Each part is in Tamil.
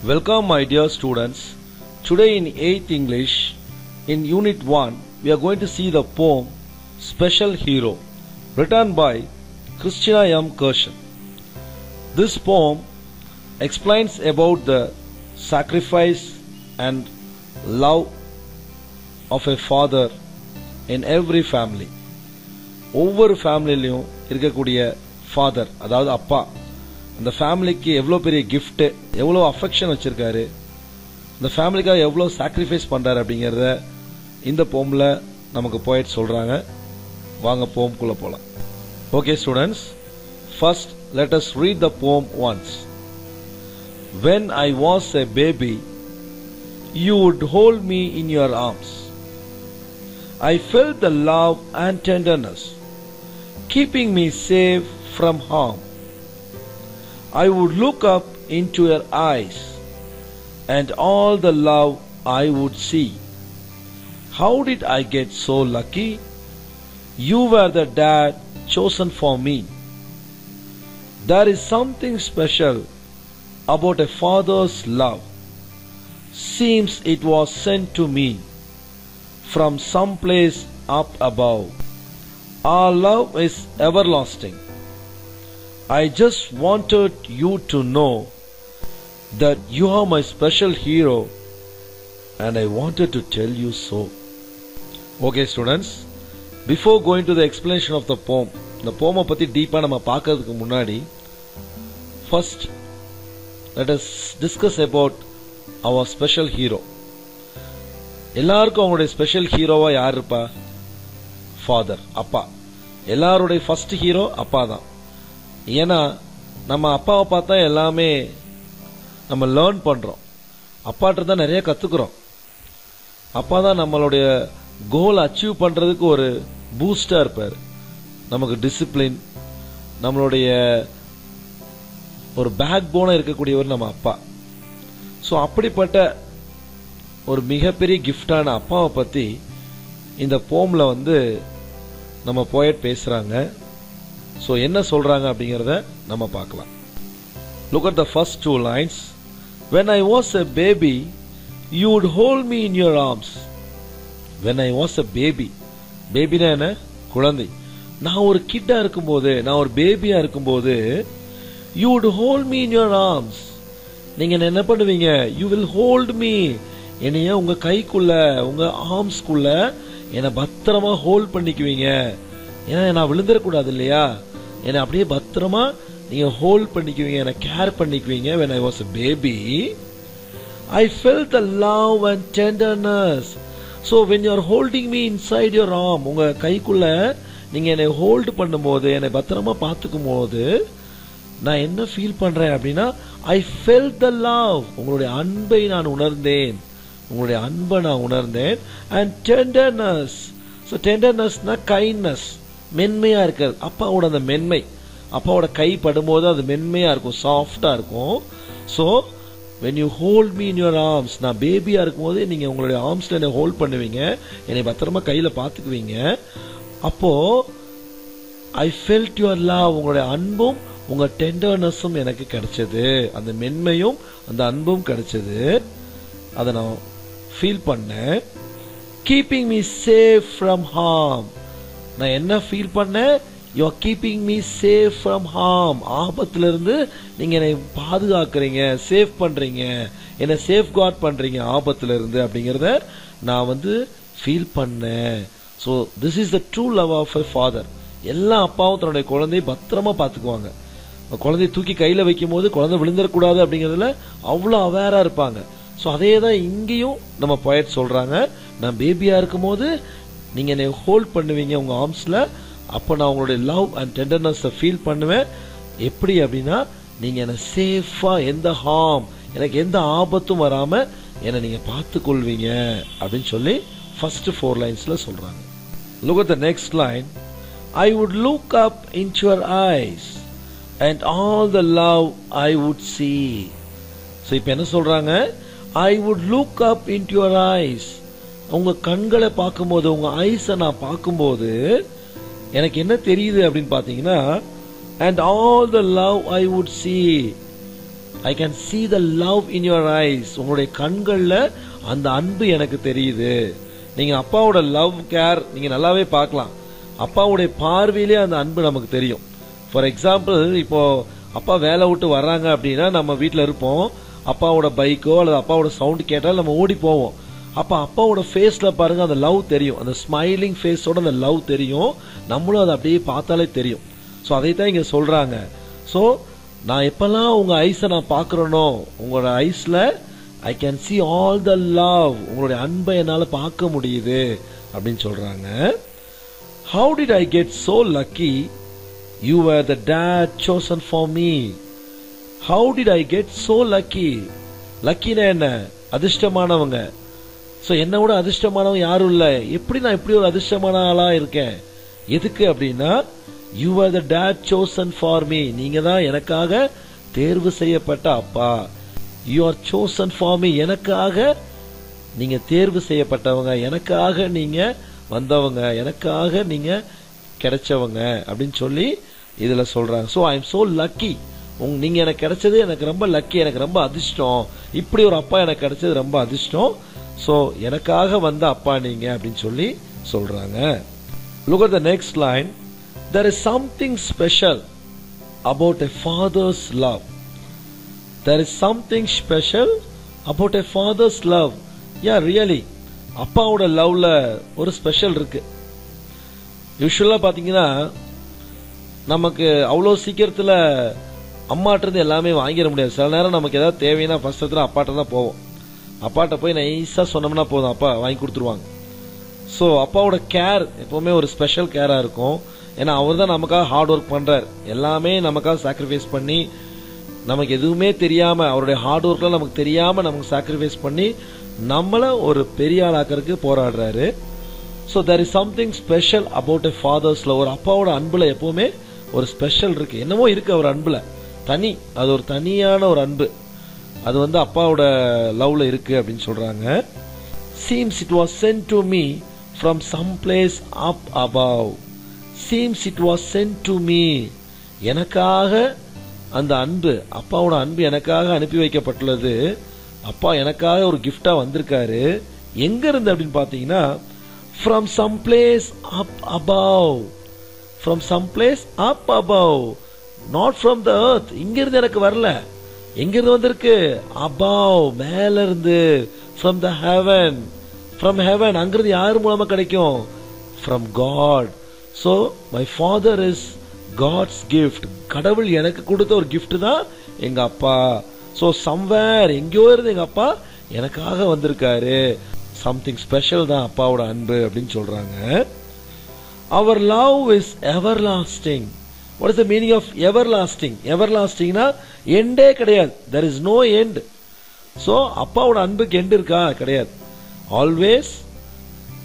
Welcome my dear students. Today in 8th English, in Unit 1, we are going to see the poem Special Hero, written by Christina M. Kershen. This poem explains about the sacrifice and love of a father in every family. ஒவ்வொரு ஃபேமிலிலையும் இருக்கக்கூடிய ஃபாதர், அதாவது அப்பா, அந்த ஃபேமிலிக்கு எவ்வளோ பெரிய கிஃப்ட், எவ்வளோ அஃபெக்ஷன் வச்சிருக்காரு, இந்த ஃபேமிலிக்காக எவ்வளோ சாக்ரிஃபைஸ் பண்றாரு அப்படிங்கிறத இந்த போம்ல நமக்கு போயட் சொல்றாங்க. வாங்க போம்குள்ள போலாம். Okay students, first let us read the poem once. When I was a baby, you would hold me in your arms. I felt the love and tenderness, keeping me safe from harm. I would look up into your eyes, and all the love I would see. How did I get so lucky? You were the dad chosen for me. There is something special about a father's love. Seems it was sent to me from some place up above. Our love is everlasting. I just wanted you to know that you are my special hero, and I wanted to tell you so. Okay students, before going to the explanation of the poem, the poem பத்தி டீப்பா நம்ம பார்க்கிறதுக்கு முன்னாடி first let us discuss about our special hero. எல்லாருக்கும் அவங்களுடைய ஸ்பெஷல் ஹீரோவா யார் இருப்பா? ஃபாதர், அப்பா. எல்லாருடைய ஃபர்ஸ்ட் ஹீரோ அப்பா தான். ஏன்னா நம்ம அப்பாவை பார்த்தா எல்லாமே நம்ம லேர்ன் பண்றோம், அப்பாட்ட தான் நிறைய கத்துக்கிறோம். அப்பா தான் நம்மளுடைய கோல் அச்சீவ் பண்றதுக்கு ஒரு பூஸ்டா இருப்பார். நமக்கு டிசிப்ளின், நம்மளுடைய ஒரு பேக் போனா இருக்கக்கூடியவர் நம்ம அப்பா. ஸோ அப்படிப்பட்ட ஒரு மிகப்பெரிய கிஃப்டான அப்பாவை பத்தி இந்த போம்ல நம்ம போயட் பேசுறாங்க. ஸோ என்ன சொல்றாங்க அப்படிங்கறத நம்ம பார்க்கலாம். Look at the first two lines. When I was a baby, you would hold me in your arms. When I was a baby, பேபினா என்ன? குழந்தை. நான் ஒரு கிட்டா இருக்கும்போது, நான் ஒரு பேபியா இருக்கும்போது, you would hold me in your arms. நீங்க என்ன பண்ணுவீங்க? You will hold me. என்னைய உங்க கைக்குள்ள, உங்க ஆர்ம்ஸ்குள்ள என்னை பத்திரமா ஹோல்ட் பண்ணிக்குவீங்க. ஏன்னா நான் விழுந்துடக்கூடாது இல்லையா? என்னை அப்படியே பத்திரமா நீங்க ஹோல்ட் பண்ணிக்குவீங்க, என்னை care பண்ணிக்குவீங்க. When I was a baby, I felt the love and tenderness. So when you are holding me inside your arm, உங்க கைக்குள்ள நீங்க என்னை ஹோல்ட் பண்ணும்போது, என்னை பத்திரமா பார்த்துக்கும் போது நான் என்ன ஃபீல் பண்றேன் அப்படின்னா, I felt the love. உங்களுடைய அன்பை நான் உணர்ந்தேன், உங்களுடைய அன்பை நான் உணர்ந்தேன். And tenderness. So tendernessனா கைண்ட்னஸ், மென்மையா இருக்கிறது. அப்பாவோட அந்த மென்மை, அப்பாவோட கை படும்போது அது மென்மையா இருக்கும், சாஃப்டா இருக்கும். So when you hold me in your arms, நான் பேபியா இருக்கும்போது நீங்க உங்களுடைய ஆர்ம்ஸ்ல என்னை ஹோல்ட் பண்ணுவீங்க, என்னை பத்திரமா கையில பாத்துக்குவீங்க. அப்போ I felt your love, உங்களுடைய அன்பும் உங்க டெண்டர்னஸும் எனக்கு கிடைச்சது, அந்த மென்மையும் அந்த அன்பும் கிடைச்சது. அதை நான் ஃபீல் பண்ணேன். Keeping me safe from harm. நான் என்ன ஃபீல் பண்ணேன்? You are keeping me safe from harm. ஆபத்திலிருந்து நீங்க என்னை பாதுகாக்கிறீங்க, சேஃப் பண்றீங்க, என்னை சேஃப் கார்ட் பண்றீங்க ஆபத்திலிருந்து அப்படிங்கறத நான் ஃபீல் பண்ணேன். So this is the true love of a father. எல்லா அப்பாவும் தன்னுடைய குழந்தையை பத்திரமா பாத்துக்குவாங்க. குழந்தையை தூக்கி கையில வைக்கும் போது குழந்தை விழுந்துடக்கூடாது அப்படிங்கறதுல அவ்வளவு அவேரா இருப்பாங்க. ஸோ அதே தான் இங்கேயும் நம்ம போயட் சொல்றாங்க. நான் பேபியா இருக்கும் போது நீங்க என்னை ஹோல்ட் பண்ணுவீங்க உங்க ஆர்ம்ஸ்ல, அப்ப நான் உங்களுடைய லவ் அண்ட் டெண்டர்னஸ் ஃபீல் பண்ணுவேன். எப்படி அப்படின்னா, நீங்க என்னை சேஃபா, எந்த ஹார்ம், எனக்கு எந்த ஆபத்தும் வராம என்னை நீங்க பார்த்து கொள்வீங்க அப்படின்னு சொல்லி ஃபர்ஸ்ட் 4 லைன்ஸ்ல சொல்றாங்க. Look at the next line. I would look up into your eyes and all the love I would see. So இப்ப என்ன சொல்றாங்க? I would look up into your eyes. உங்க கண்களை பார்க்கும்போது, உங்க ஐஸை நான் பார்க்கும்போது எனக்கு என்ன தெரியுது அப்படின்னு பாத்தீங்கன்னா, and all the love I would see. I can see the love in your eyes. உங்களுடைய கண்கள்ல அந்த அன்பு எனக்கு தெரியுது. நீங்க அப்பாவோட லவ் கேர் நீங்க நல்லாவே பார்க்கலாம். அப்பாவுடைய பார்வையிலே அந்த அன்பு நமக்கு தெரியும். ஃபார் எக்ஸாம்பிள், இப்போ அப்பா வேலை விட்டு வர்றாங்க அப்படின்னா நம்ம வீட்டில் இருப்போம். அப்பாவோட பைக்கோ அல்லது அப்பாவோட சவுண்ட் கேட்டால் நம்ம ஓடி போவோம். அப்ப அப்பாவோட ஃபேஸ்ல பாருங்க அந்த லவ் தெரியும். அந்த ஸ்மைலிங் ஃபேஸோட அந்த லவ் தெரியும். நம்மளும் அதை அப்படியே பார்த்தாலே தெரியும். ஸோ அதைத்தான் இங்க சொல்றாங்க. ஸோ நான் எப்பெல்லாம் உங்க ஐஸை நான் பார்க்கறேனோ, உங்களோட ஐஸ்ல I can see all the love, உங்களுடைய அன்பை என்னால பார்க்க முடியுது அப்படின்னு சொல்றாங்க. How did I get so lucky? You were the dad chosen for me. How did I get so lucky? லக்கினா என்ன? அதிர்ஷ்டமானவங்க. ஸோ என்னை விட அதிர்ஷ்டமானவங்க யாரும் இல்லை. எப்படி நான் இப்படி ஒரு அதிர்ஷ்டமான ஆளா இருக்கேன்? எதுக்கு அப்படின்னா, you were the dad chosen for me. நீங்க தான் எனக்காக தேர்வு செய்யப்பட்ட அப்பா. You are chosen for me. எனக்காக நீங்க தேர்வு செய்யப்பட்டவங்க, எனக்காக நீங்க வந்தவங்க, எனக்காக நீங்க கிடைச்சவங்க அப்படின்னு சொல்லி இதுல சொல்றாங்க. So I am so lucky. நீங்க எனக்கு கிடைச்சது எனக்கு ரொம்ப லக்கி, எனக்கு ரொம்ப அதிர்ஷ்டம். இப்படி ஒரு அப்பா எனக்கு கிடைச்சது ரொம்ப அதிர்ஷ்டம். ஸோ எனக்காக வந்த அப்பா நீங்க அப்படின்னு சொல்லி சொல்றாங்க. Look at the next line. There is something special about a father's love. There is something special about a father's love. Yeah, really. அப்பாவோட லவ்ல ஒரு ஸ்பெஷல் இருக்கு. யூஸ்வலா பாத்தீங்கன்னா நமக்கு அவ்வளோ சீக்கிரத்துல அம்மாட்ட இருந்து எல்லாமே வாங்கிட முடியாது. சில நேரம் நமக்கு ஏதாவது தேவைன்னா ஃபர்ஸ்ட் அப்பாட்ட தான் போவோம். அப்பாட்ட போய் நைஸா சொன்னோம்னா போதும், அப்பா வாங்கி கொடுத்துருவாங்க. ஸோ அப்பாவோட கேர் எப்பவுமே ஒரு ஸ்பெஷல் கேரா இருக்கும். ஏன்னா அவர் தான் நமக்காக ஹார்ட் ஒர்க் பண்றார். எல்லாமே நமக்காக சாக்ரிஃபைஸ் பண்ணி, நமக்கு எதுவுமே தெரியாம அவருடைய ஹார்ட் ஒர்க்லாம் நமக்கு தெரியாம நமக்கு சாக்ரிஃபைஸ் பண்ணி நம்மள ஒரு பெரிய ஆளாக்கிறதுக்கு போராடுறாரு. So there is something special about a father's love. ஒரு அப்பாவோட அன்புல எப்பவுமே ஒரு ஸ்பெஷல் இருக்கு. என்னமோ இருக்கு அவர் அன்புல, தனி, அது ஒரு தனியான ஒரு அன்பு. அது வந்து அப்பாவோட லவ்ல இருக்கு அப்படின்னு சொல்றாங்க. Seems it was sent to me from some place up above. Seems it was sent to me. எனக்காக அந்த அன்பு, அப்பாவோட அன்பு எனக்காக அனுப்பி வைக்கப்பட்டுள்ளது. அப்பா எனக்காக ஒரு கிஃப்டா வந்திருக்காரு. எங்க இருந்து அப்படின்னு பாத்தீங்கன்னா, from some place up above. From some place up above. Not from the earth. இங்க இருந்து எனக்கு வரல. எங்க இருந்து வந்திருக்கு? above, மேல இருந்து. from the heaven. from heaven. அங்கிருந்து யார் மூலமா கிடைக்கும்? from God. so my father is God's gift. கடவுள் எனக்கு கொடுத்த ஒரு gift தான் எங்க அப்பா. so somewhere, எங்கேயோ இருந்து எங்க அப்பா எனக்காக வந்திருக்காரு. சம்திங் ஸ்பெஷல் தான் அப்பாவோட அன்பு அப்படின்னு சொல்றாங்க. our love is everlasting. what is the meaning of everlasting? everlastingனா எண்டே கிடையாது. there is no end. so அப்பாவோட அன்புக்கு எண்ட் இருக்கா? கிடையாது. ஆல்வேஸ்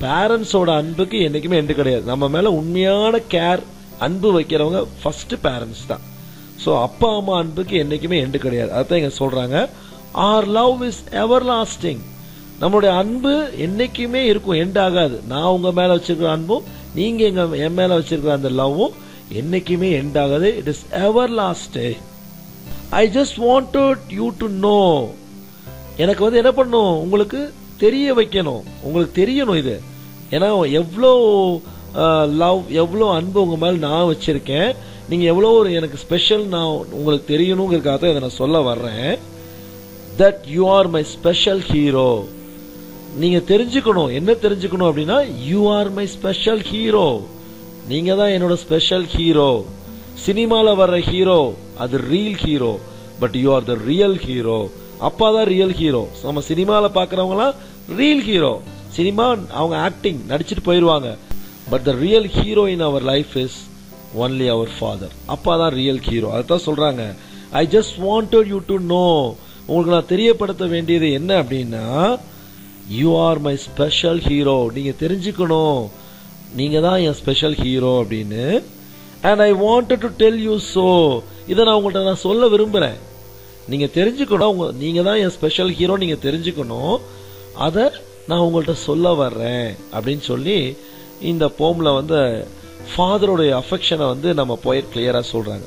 பேரண்ட்ஸோட அன்புக்கு என்னைக்குமே எண்டு கிடையாது. நம்ம மேல உண்மையான கேர், அன்பு வைக்கிறவங்க ஃபர்ஸ்ட் பேரண்ட்ஸ் தான். ஸோ அப்பா அம்மா அன்புக்கு என்னைக்குமே எண்டு கிடையாது. அதான் இங்க சொல்றாங்க, our love is everlasting. நம்மளுடைய அன்பு என்னைக்குமே இருக்கும், எண்ட் ஆகாது. நான் உங்க மேல வச்சிருக்கிற அன்பும் நீங்க என் மேல வச்சிருக்கிற அந்த லவ்வும் என்னைக்குமே எண்ட் ஆகாது. It is everlasting. I just wanted you to know. எனக்கு வந்து என்ன பண்ணும், உங்களுக்கு தெரிய வைக்கணும், உங்களுக்கு தெரியணும் இது. ஏன்னா எவ்வளோ லவ், எவ்வளோ அன்பு உங்க மேல நான் வச்சிருக்கேன், நீங்க எவ்வளோ ஒரு எனக்கு ஸ்பெஷல் நான் உங்களுக்கு தெரியணுங்கிறதுக்காக இதை நான் சொல்ல வர்றேன். that you are my special hero. நீங்க தெரிஞ்சுக்கணும். என்ன தெரிஞ்சுக்கணும் அப்படின்னா, you are my special hero. நீங்க தான் என்னோட ஸ்பெஷல் ஹீரோ. சினிமால வர்ற ஹீரோ அது real hero, but you are the real hero. அப்பா தான் ரியல் ஹீரோ. நம்ம சினிமால பாக்குறவங்களாம் ரியல் ஹீரோ. சினிமா அவங்க ஆக்டிங் நடிச்சிட்டு போயிருவாங்க. But the real hero in our life is only our father. அப்பா தான் ரியல் ஹீரோ. அதான் சொல்றாங்க, I just wanted you to know. உங்களுக்கு நான் தெரியப்படுத்த வேண்டியது என்ன அப்படின்னா, you are my special hero. நீங்க தெரிஞ்சுக்கணும், நீங்க தான் என் ஸ்பெஷல் ஹீரோ அப்படின்னு. And I wanted to tell you so. இதை நான் உங்கள்கிட்ட நான் சொல்ல விரும்புறேன். நீங்க தெரிஞ்சுக்கணும், நீங்க தான் என் ஸ்பெஷல் ஹீரோ, நீங்க தெரிஞ்சுக்கணும். அதை நான் உங்கள்கிட்ட சொல்ல வர்றேன் அப்படின்னு சொல்லி இந்த போம்ல வந்து ஃபாதருடைய அஃபெக்ஷனை வந்து நம்ம போய் கிளியரா சொல்றாங்க.